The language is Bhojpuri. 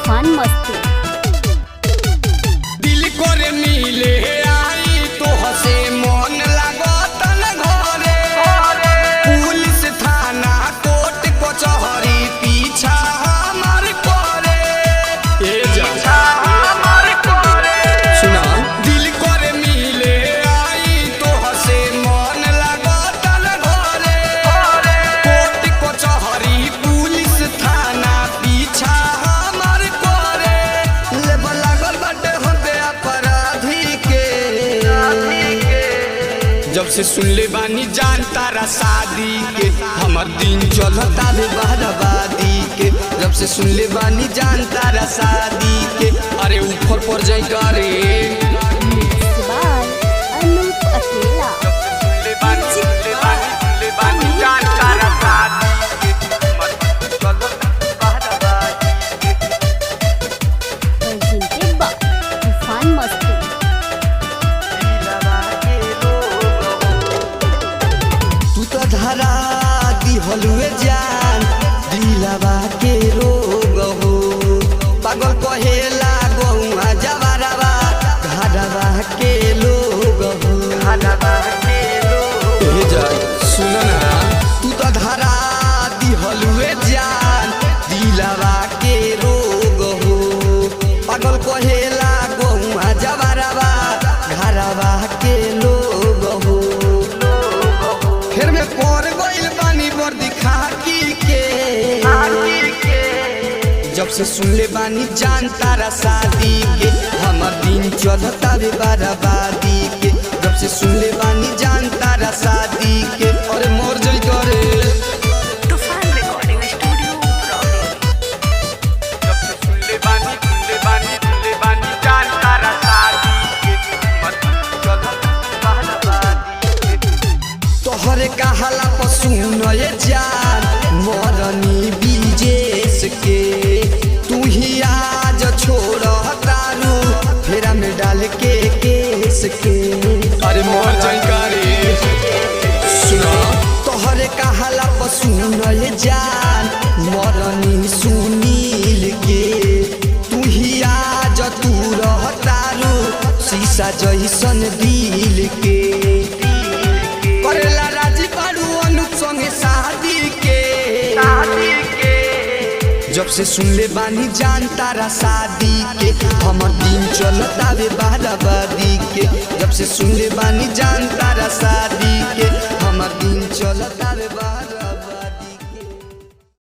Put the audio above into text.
तूफान मस्ती। दिल करे मिले आई तो हसे मन लागतन घरे पुलिस थाना कोर्ट कचहरी पीछा हमार करे सुना दिल करे मिले आई तो हसे मन लागतन घरे कोर्ट कचहरी पुलिस थाना पीछा हमार करे लेबल लागल बाटे होते अपराधी के जब से सुन ले बानी जान तारा शादी के हमर दिन चलता बे बर्बादी के जब से सुन ले बानी जान तारा शादी के अरे ऊपर पर जाई करे अनूप अकेला सुन ले बानी जान तारा शादी के हमर चलता बर्बादी के जिनके बाद तूफान मस्ती। तू तो धरा दी हलुए जान दिलवा के रोग हो पागल कहेला गौआ जवारवा घरवा के लोग हो सुन ना तू तो धरा दी हलुए जान दिलवा के रोग हो पागल कहेला गौआ जवारवा घरवा के लोग हो फिर में पड़ गइल बानी वर्दी खाकी के जब से सुन ले बानी जान तारा शादी के हमर दिन चलता बे बर्बादी के जब से सुन ले बानी जान तारा शादी के और मोर जई करे तूफान रिकॉर्डिंग स्टूडियो जब से सुन ले बानी जान तारा शादी के हमर दिन चलता बर्बादी के तोहरे कहाला पसुन ये जान मरनी बीजेस के तू ही आज छोड़ तारू फेरा में डाल के केस के अरे मोर जानकारी सुना तोहरे कहाला पसुन ये जान मरनी सुनील के तू ही आज तू रह तारू शीशा जैसन दिल के करेला राजी पारू अनुप संगे शादी के जब से सुन ले बानी जान तारा शादी के हमर दिन चलता बे बर्बादी के जब से सुन ले बानी जान तारा शादी के